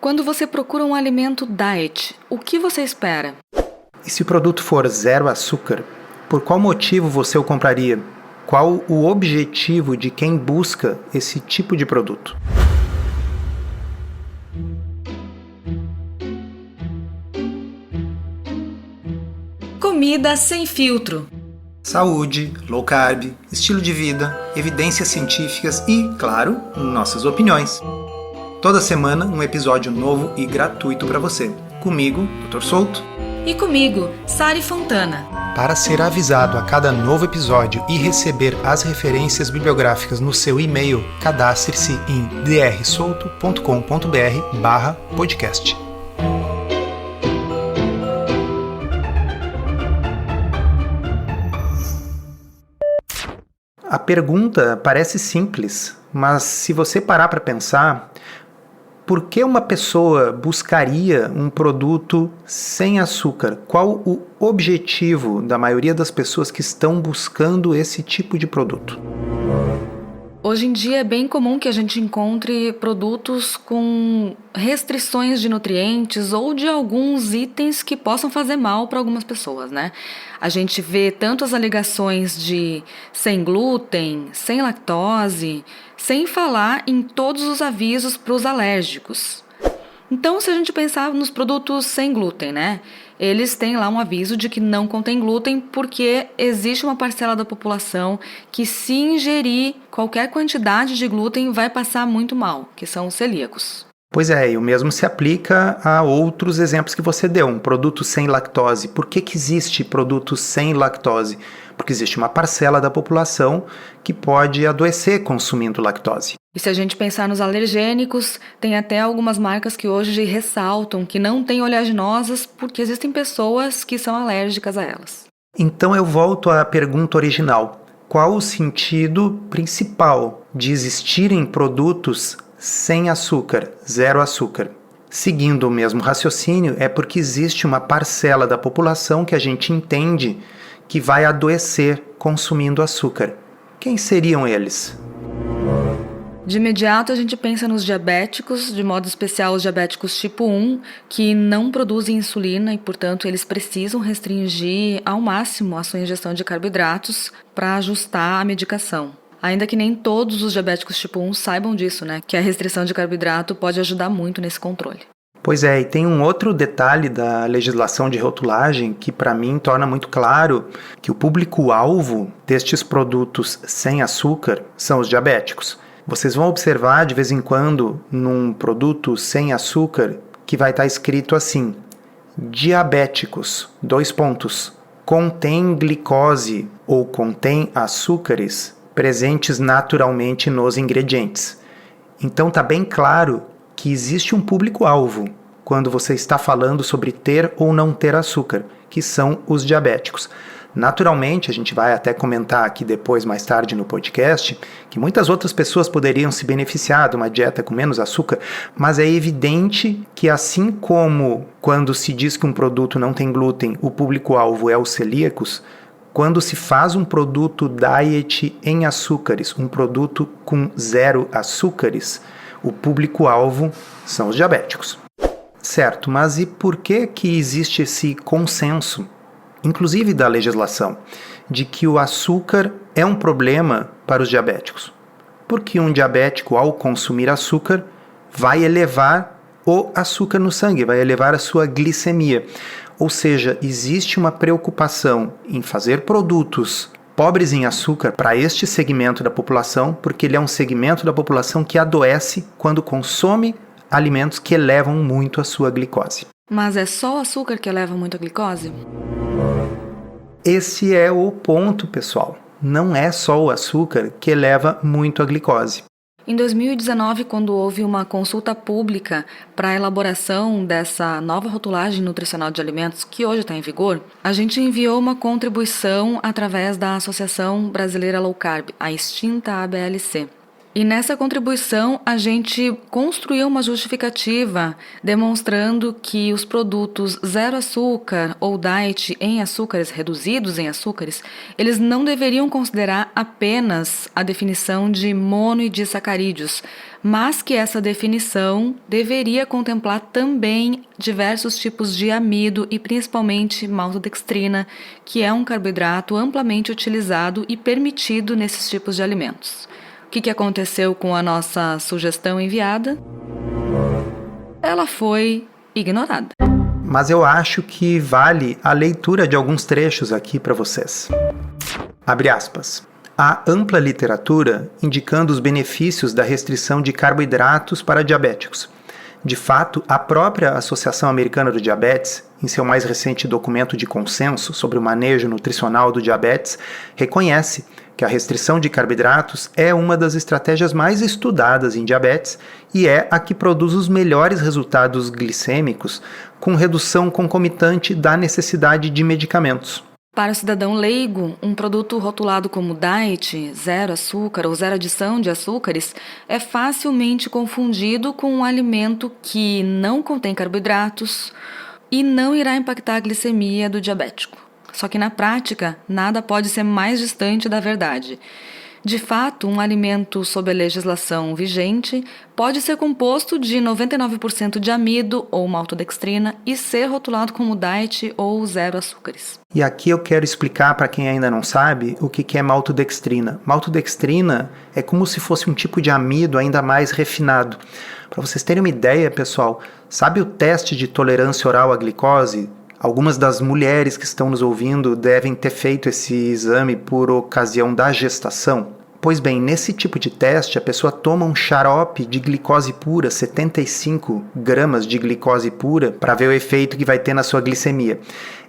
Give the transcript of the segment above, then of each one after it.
Quando você procura um alimento diet, o que você espera? E se o produto for zero açúcar, por qual motivo você o compraria? Qual o objetivo de quem busca esse tipo de produto? Comida sem filtro. Saúde, low carb, estilo de vida, evidências científicas e, claro, nossas opiniões. Toda semana um episódio novo e gratuito para você. Comigo, Dr. Souto. E comigo, Sari Fontana. Para ser avisado a cada novo episódio e receber as referências bibliográficas no seu e-mail, cadastre-se em drsolto.com.br/podcast. A pergunta parece simples, mas se você parar para pensar, por que uma pessoa buscaria um produto sem açúcar? Qual o objetivo da maioria das pessoas que estão buscando esse tipo de produto? Hoje em dia é bem comum que a gente encontre produtos com restrições de nutrientes ou de alguns itens que possam fazer mal para algumas pessoas, né? A gente vê tanto as alegações de sem glúten, sem lactose, sem falar em todos os avisos para os alérgicos. Então, se a gente pensar nos produtos sem glúten, né? Eles têm lá um aviso de que não contém glúten porque existe uma parcela da população que, se ingerir qualquer quantidade de glúten, vai passar muito mal, que são os celíacos. Pois é, e o mesmo se aplica a outros exemplos que você deu. Um produto sem lactose. Por que existe produto sem lactose? Porque existe uma parcela da população que pode adoecer consumindo lactose. E se a gente pensar nos alergênicos, tem até algumas marcas que hoje ressaltam que não tem oleaginosas porque existem pessoas que são alérgicas a elas. Então eu volto à pergunta original. Qual o sentido principal de existirem produtos sem açúcar, zero açúcar? Seguindo o mesmo raciocínio, é porque existe uma parcela da população que a gente entende que vai adoecer consumindo açúcar. Quem seriam eles? De imediato a gente pensa nos diabéticos, de modo especial os diabéticos tipo 1, que não produzem insulina e, portanto, eles precisam restringir ao máximo a sua ingestão de carboidratos para ajustar a medicação. Ainda que nem todos os diabéticos tipo 1 saibam disso, né? Que a restrição de carboidrato pode ajudar muito nesse controle. Pois é, e tem um outro detalhe da legislação de rotulagem que para mim torna muito claro que o público-alvo destes produtos sem açúcar são os diabéticos. Vocês vão observar de vez em quando num produto sem açúcar que vai estar escrito assim: diabéticos, : contém glicose ou contém açúcares presentes naturalmente nos ingredientes. Então está bem claro que existe um público-alvo quando você está falando sobre ter ou não ter açúcar, que são os diabéticos. Naturalmente, a gente vai até comentar aqui depois, mais tarde no podcast, que muitas outras pessoas poderiam se beneficiar de uma dieta com menos açúcar, mas é evidente que assim como quando se diz que um produto não tem glúten, o público-alvo é os celíacos, quando se faz um produto diet em açúcares, um produto com zero açúcares, o público-alvo são os diabéticos. Certo, mas e por que existe esse consenso, inclusive da legislação, de que o açúcar é um problema para os diabéticos? Porque um diabético, ao consumir açúcar, vai elevar o açúcar no sangue, vai elevar a sua glicemia. Ou seja, existe uma preocupação em fazer produtos pobres em açúcar para este segmento da população, porque ele é um segmento da população que adoece quando consome alimentos que elevam muito a sua glicose. Mas é só o açúcar que eleva muito a glicose? Esse é o ponto, pessoal. Não é só o açúcar que eleva muito a glicose. Em 2019, quando houve uma consulta pública para a elaboração dessa nova rotulagem nutricional de alimentos, que hoje está em vigor, a gente enviou uma contribuição através da Associação Brasileira Low Carb, a extinta ABLC. E nessa contribuição, a gente construiu uma justificativa demonstrando que os produtos zero açúcar ou diet em açúcares, reduzidos em açúcares, eles não deveriam considerar apenas a definição de mono e disacarídeos, mas que essa definição deveria contemplar também diversos tipos de amido e principalmente maltodextrina, que é um carboidrato amplamente utilizado e permitido nesses tipos de alimentos. O que aconteceu com a nossa sugestão enviada? Ela foi ignorada. Mas eu acho que vale a leitura de alguns trechos aqui para vocês. Abre aspas. Há ampla literatura indicando os benefícios da restrição de carboidratos para diabéticos. De fato, a própria Associação Americana do Diabetes, em seu mais recente documento de consenso sobre o manejo nutricional do diabetes, reconhece que a restrição de carboidratos é uma das estratégias mais estudadas em diabetes e é a que produz os melhores resultados glicêmicos, com redução concomitante da necessidade de medicamentos. Para o cidadão leigo, um produto rotulado como diet, zero açúcar ou zero adição de açúcares, é facilmente confundido com um alimento que não contém carboidratos e não irá impactar a glicemia do diabético. Só que na prática, nada pode ser mais distante da verdade. De fato, um alimento sob a legislação vigente pode ser composto de 99% de amido ou maltodextrina e ser rotulado como diet ou zero açúcares. E aqui eu quero explicar para quem ainda não sabe o que é maltodextrina. Maltodextrina é como se fosse um tipo de amido ainda mais refinado. Para vocês terem uma ideia, pessoal, sabe o teste de tolerância oral à glicose? Algumas das mulheres que estão nos ouvindo devem ter feito esse exame por ocasião da gestação. Pois bem, nesse tipo de teste, a pessoa toma um xarope de glicose pura, 75 gramas de glicose pura, para ver o efeito que vai ter na sua glicemia.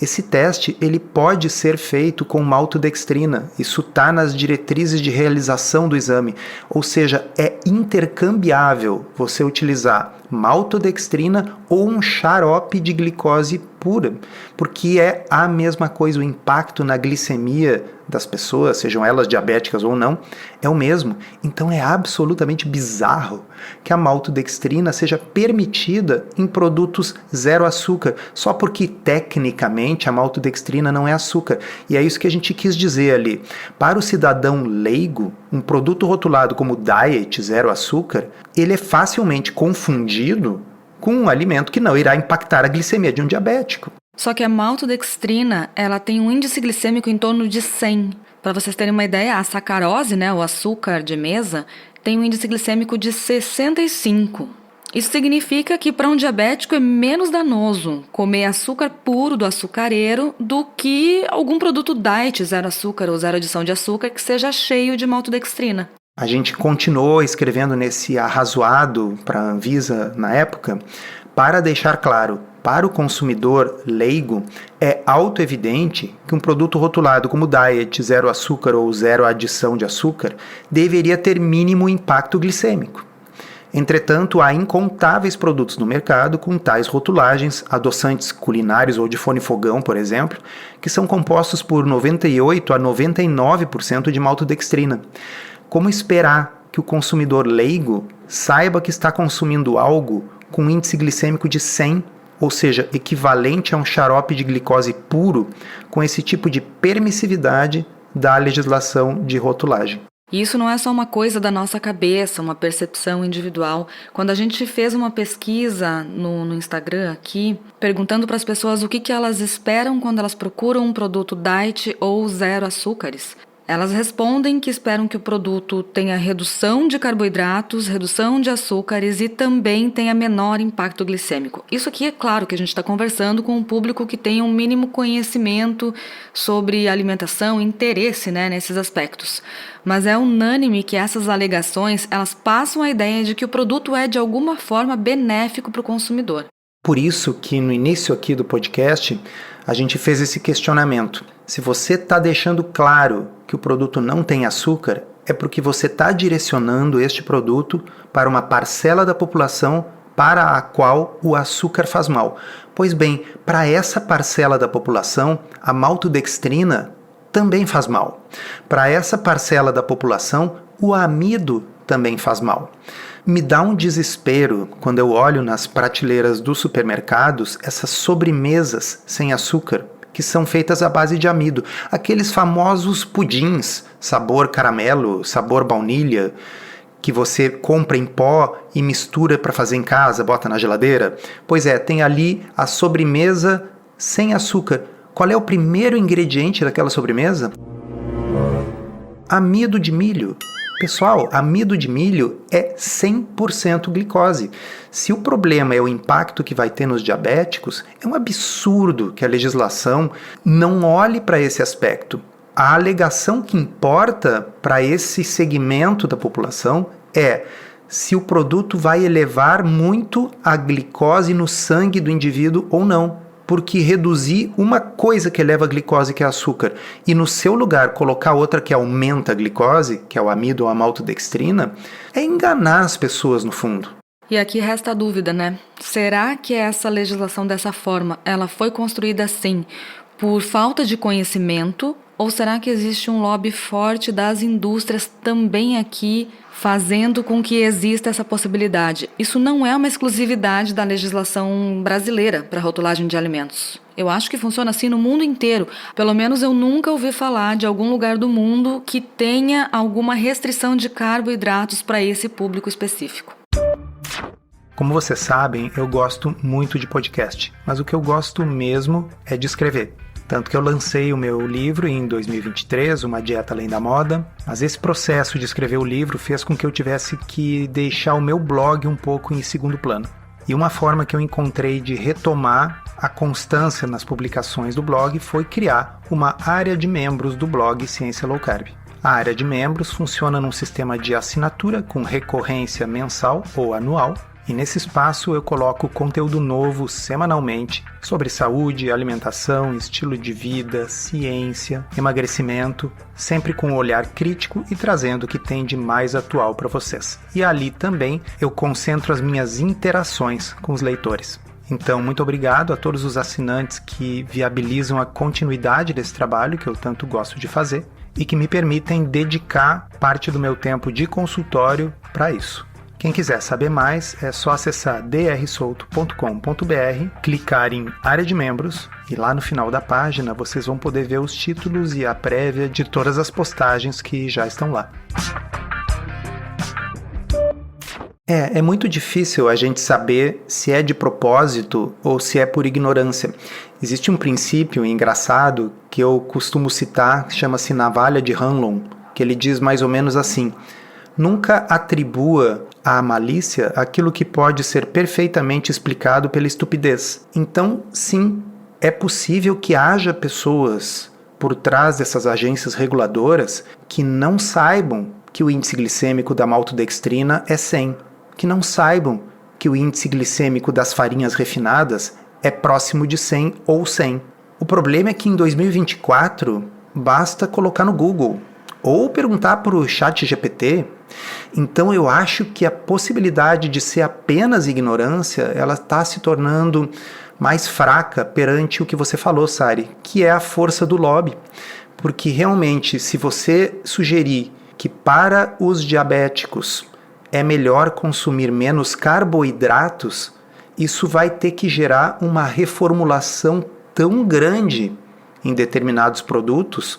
Esse teste ele pode ser feito com maltodextrina. Isso está nas diretrizes de realização do exame. Ou seja, é intercambiável você utilizar maltodextrina ou um xarope de glicose pura, porque é a mesma coisa, o impacto na glicemia das pessoas, sejam elas diabéticas ou não, é o mesmo. Então é absolutamente bizarro que a maltodextrina seja permitida em produtos zero açúcar, só porque tecnicamente a maltodextrina não é açúcar. E é isso que a gente quis dizer ali. Para o cidadão leigo, um produto rotulado como diet zero açúcar, ele é facilmente confundido com um alimento que não irá impactar a glicemia de um diabético. Só que a maltodextrina, ela tem um índice glicêmico em torno de 100. Para vocês terem uma ideia, a sacarose, o açúcar de mesa, tem um índice glicêmico de 65. Isso significa que para um diabético é menos danoso comer açúcar puro do açucareiro do que algum produto diet, zero açúcar ou zero adição de açúcar, que seja cheio de maltodextrina. A gente continuou escrevendo nesse arrazoado para a Anvisa na época, para deixar claro, para o consumidor leigo, é autoevidente que um produto rotulado como diet, zero açúcar ou zero adição de açúcar, deveria ter mínimo impacto glicêmico. Entretanto, há incontáveis produtos no mercado com tais rotulagens, adoçantes culinários ou de forno e fogão, por exemplo, que são compostos por 98% a 99% de maltodextrina. Como esperar que o consumidor leigo saiba que está consumindo algo com um índice glicêmico de 100, ou seja, equivalente a um xarope de glicose puro, com esse tipo de permissividade da legislação de rotulagem? E isso não é só uma coisa da nossa cabeça, uma percepção individual. Quando a gente fez uma pesquisa no Instagram aqui, perguntando para as pessoas o que elas esperam quando elas procuram um produto diet ou zero açúcares, elas respondem que esperam que o produto tenha redução de carboidratos, redução de açúcares e também tenha menor impacto glicêmico. Isso aqui é claro que a gente está conversando com um público que tem um mínimo conhecimento sobre alimentação e interesse nesses aspectos. Mas é unânime que essas alegações elas passam a ideia de que o produto é de alguma forma benéfico para o consumidor. Por isso que no início aqui do podcast a gente fez esse questionamento. Se você está deixando claro que o produto não tem açúcar, é porque você está direcionando este produto para uma parcela da população para a qual o açúcar faz mal. Pois bem, para essa parcela da população, a maltodextrina também faz mal. Para essa parcela da população, o amido também faz mal. Me dá um desespero quando eu olho nas prateleiras dos supermercados essas sobremesas sem açúcar, que são feitas à base de amido. Aqueles famosos pudins, sabor caramelo, sabor baunilha, que você compra em pó e mistura para fazer em casa, bota na geladeira. Pois é, tem ali a sobremesa sem açúcar. Qual é o primeiro ingrediente daquela sobremesa? Amido de milho. Pessoal, amido de milho é 100% glicose. Se o problema é o impacto que vai ter nos diabéticos, é um absurdo que a legislação não olhe para esse aspecto. A alegação que importa para esse segmento da população é se o produto vai elevar muito a glicose no sangue do indivíduo ou não. Porque reduzir uma coisa que eleva a glicose, que é açúcar, e no seu lugar colocar outra que aumenta a glicose, que é o amido ou a maltodextrina, é enganar as pessoas no fundo. E aqui resta a dúvida, né? Será que essa legislação dessa forma, ela foi construída assim por falta de conhecimento? Ou será que existe um lobby forte das indústrias também aqui fazendo com que exista essa possibilidade? Isso não é uma exclusividade da legislação brasileira para rotulagem de alimentos. Eu acho que funciona assim no mundo inteiro. Pelo menos eu nunca ouvi falar de algum lugar do mundo que tenha alguma restrição de carboidratos para esse público específico. Como vocês sabem, eu gosto muito de podcast, mas o que eu gosto mesmo é de escrever. Tanto que eu lancei o meu livro em 2023, Uma Dieta Além da Moda, mas esse processo de escrever o livro fez com que eu tivesse que deixar o meu blog um pouco em segundo plano. E uma forma que eu encontrei de retomar a constância nas publicações do blog foi criar uma área de membros do blog Ciência Low Carb. A área de membros funciona num sistema de assinatura com recorrência mensal ou anual, e nesse espaço eu coloco conteúdo novo semanalmente sobre saúde, alimentação, estilo de vida, ciência, emagrecimento, sempre com um olhar crítico e trazendo o que tem de mais atual para vocês. E ali também eu concentro as minhas interações com os leitores. Então, muito obrigado a todos os assinantes que viabilizam a continuidade desse trabalho que eu tanto gosto de fazer e que me permitem dedicar parte do meu tempo de consultório para isso. Quem quiser saber mais, é só acessar drsolto.com.br, clicar em área de membros e lá no final da página vocês vão poder ver os títulos e a prévia de todas as postagens que já estão lá. É muito difícil a gente saber se é de propósito ou se é por ignorância. Existe um princípio engraçado que eu costumo citar, que chama-se navalha de Hanlon, que ele diz mais ou menos assim: nunca atribua à malícia aquilo que pode ser perfeitamente explicado pela estupidez. Então, sim, é possível que haja pessoas por trás dessas agências reguladoras que não saibam que o índice glicêmico da maltodextrina é 100, que não saibam que o índice glicêmico das farinhas refinadas é próximo de 100 ou 100. O problema é que em 2024 basta colocar no Google ou perguntar para o ChatGPT. Então eu acho que a possibilidade de ser apenas ignorância, ela está se tornando mais fraca perante o que você falou, Sari, que é a força do lobby. Porque realmente, se você sugerir que para os diabéticos é melhor consumir menos carboidratos, isso vai ter que gerar uma reformulação tão grande em determinados produtos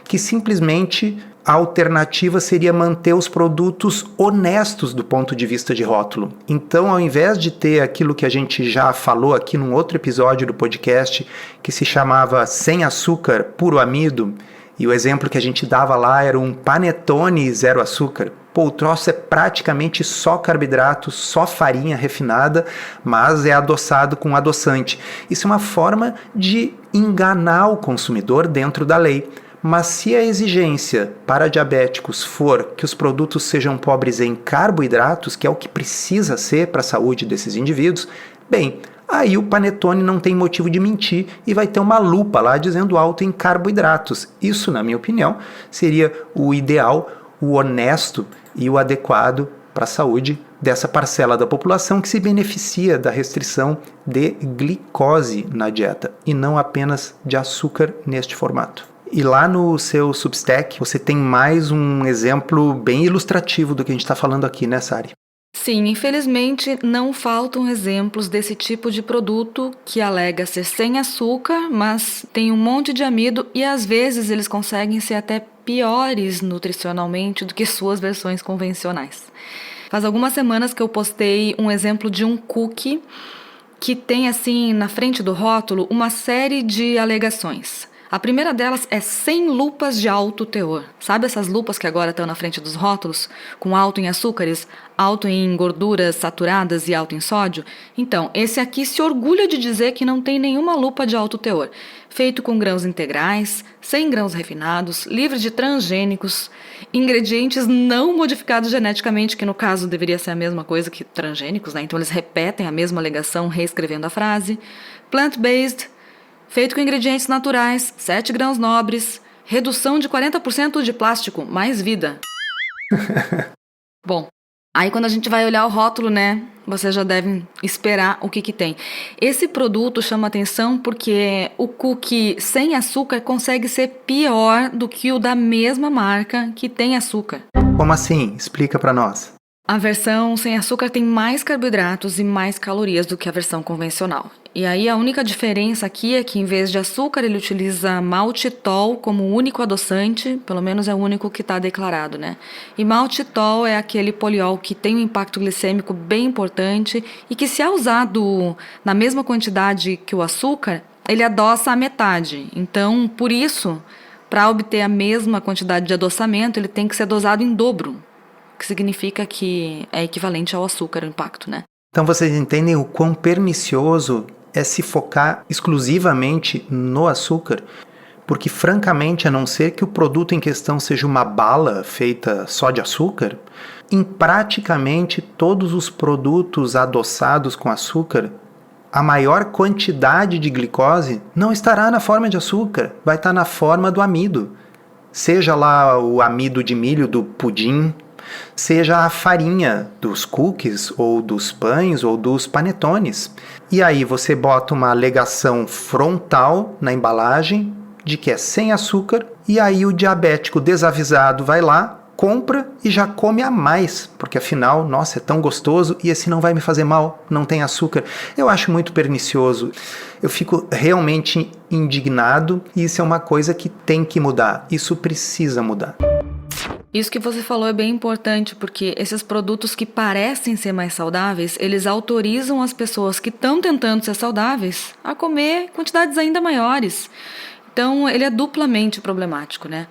que simplesmente a alternativa seria manter os produtos honestos do ponto de vista de rótulo. Então, ao invés de ter aquilo que a gente já falou aqui num outro episódio do podcast, que se chamava sem açúcar, puro amido, e o exemplo que a gente dava lá era um panetone zero açúcar. Pô, o troço é praticamente só carboidrato, só farinha refinada, mas é adoçado com adoçante. Isso é uma forma de enganar o consumidor dentro da lei. Mas se a exigência para diabéticos for que os produtos sejam pobres em carboidratos, que é o que precisa ser para a saúde desses indivíduos, bem, aí o panetone não tem motivo de mentir e vai ter uma lupa lá dizendo alto em carboidratos. Isso, na minha opinião, seria o ideal, o honesto e o adequado para a saúde dessa parcela da população que se beneficia da restrição de glicose na dieta e não apenas de açúcar neste formato. E lá no seu Substack, você tem mais um exemplo bem ilustrativo do que a gente está falando aqui, né, Sari? Sim, infelizmente não faltam exemplos desse tipo de produto que alega ser sem açúcar, mas tem um monte de amido e às vezes eles conseguem ser até piores nutricionalmente do que suas versões convencionais. Faz algumas semanas que eu postei um exemplo de um cookie que tem assim na frente do rótulo uma série de alegações. A primeira delas é 100 lupas de alto teor. Sabe essas lupas que agora estão na frente dos rótulos? Com alto em açúcares, alto em gorduras saturadas e alto em sódio? Então, esse aqui se orgulha de dizer que não tem nenhuma lupa de alto teor. Feito com grãos integrais, sem grãos refinados, livre de transgênicos, ingredientes não modificados geneticamente, que no caso deveria ser a mesma coisa que transgênicos, né? Então eles repetem a mesma alegação reescrevendo a frase. Plant-based, feito com ingredientes naturais, 7 grãos nobres, redução de 40% de plástico, mais vida. Bom, aí quando a gente vai olhar o rótulo, né, vocês já devem esperar o que tem. Esse produto chama atenção porque o cookie sem açúcar consegue ser pior do que o da mesma marca que tem açúcar. Como assim? Explica pra nós. A versão sem açúcar tem mais carboidratos e mais calorias do que a versão convencional. E aí a única diferença aqui é que em vez de açúcar ele utiliza maltitol como único adoçante, pelo menos é o único que está declarado, né? E maltitol é aquele poliol que tem um impacto glicêmico bem importante e que se é usado na mesma quantidade que o açúcar, ele adoça a metade. Então, por isso, para obter a mesma quantidade de adoçamento, ele tem que ser dosado em dobro. Que significa que é equivalente ao açúcar, o impacto, né? Então vocês entendem o quão pernicioso é se focar exclusivamente no açúcar? Porque, francamente, a não ser que o produto em questão seja uma bala feita só de açúcar, em praticamente todos os produtos adoçados com açúcar, a maior quantidade de glicose não estará na forma de açúcar, vai estar na forma do amido. Seja lá o amido de milho do pudim, seja a farinha dos cookies, ou dos pães, ou dos panetones. E aí você bota uma alegação frontal na embalagem de que é sem açúcar, e aí o diabético desavisado vai lá, compra e já come a mais, porque afinal, nossa, é tão gostoso e esse não vai me fazer mal, não tem açúcar. Eu acho muito pernicioso. Eu fico realmente indignado e isso é uma coisa que tem que mudar. Isso precisa mudar. Isso que você falou é bem importante, porque esses produtos que parecem ser mais saudáveis, eles autorizam as pessoas que estão tentando ser saudáveis a comer quantidades ainda maiores. Então, ele é duplamente problemático, né?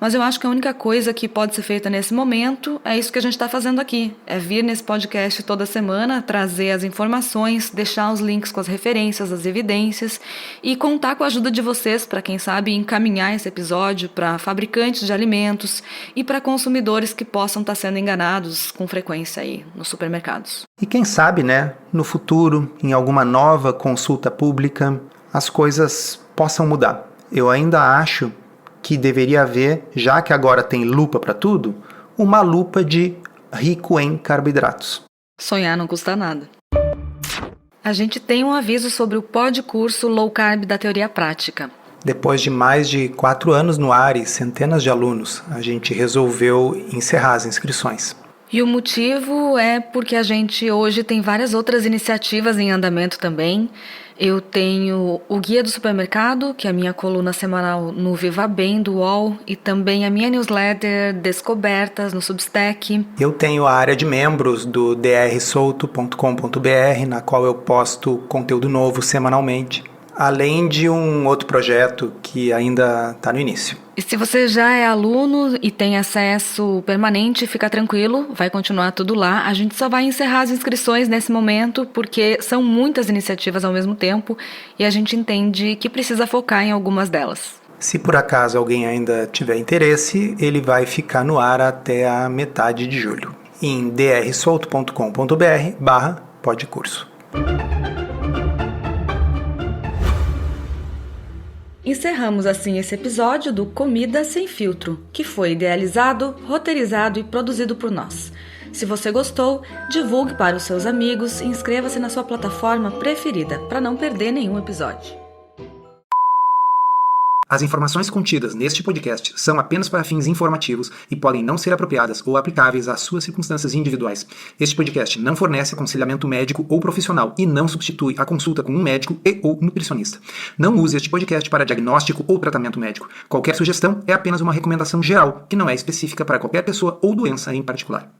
Mas eu acho que a única coisa que pode ser feita nesse momento é isso que a gente está fazendo aqui. É vir nesse podcast toda semana, trazer as informações, deixar os links com as referências, as evidências e contar com a ajuda de vocês para, quem sabe, encaminhar esse episódio para fabricantes de alimentos e para consumidores que possam estar sendo enganados com frequência aí nos supermercados. E quem sabe, né, no futuro, em alguma nova consulta pública, as coisas possam mudar. Eu ainda acho que deveria haver, já que agora tem lupa para tudo, uma lupa de rico em carboidratos. Sonhar não custa nada. A gente tem um aviso sobre o podcurso Low Carb da Teoria Prática. Depois de mais de 4 anos no ar e centenas de alunos, a gente resolveu encerrar as inscrições. E o motivo é porque a gente hoje tem várias outras iniciativas em andamento também. Eu tenho o Guia do Supermercado, que é a minha coluna semanal no Viva Bem, do UOL, e também a minha newsletter Descobertas, no Substack. Eu tenho a área de membros do drsolto.com.br, na qual eu posto conteúdo novo semanalmente, além de um outro projeto que ainda está no início. E se você já é aluno e tem acesso permanente, fica tranquilo, vai continuar tudo lá. A gente só vai encerrar as inscrições nesse momento, porque são muitas iniciativas ao mesmo tempo e a gente entende que precisa focar em algumas delas. Se por acaso alguém ainda tiver interesse, ele vai ficar no ar até a metade de julho, em drsolto.com.br/podcurso. Encerramos assim esse episódio do Comida Sem Filtro, que foi idealizado, roteirizado e produzido por nós. Se você gostou, divulgue para os seus amigos e inscreva-se na sua plataforma preferida para não perder nenhum episódio. As informações contidas neste podcast são apenas para fins informativos e podem não ser apropriadas ou aplicáveis às suas circunstâncias individuais. Este podcast não fornece aconselhamento médico ou profissional e não substitui a consulta com um médico ou nutricionista. Não use este podcast para diagnóstico ou tratamento médico. Qualquer sugestão é apenas uma recomendação geral, que não é específica para qualquer pessoa ou doença em particular.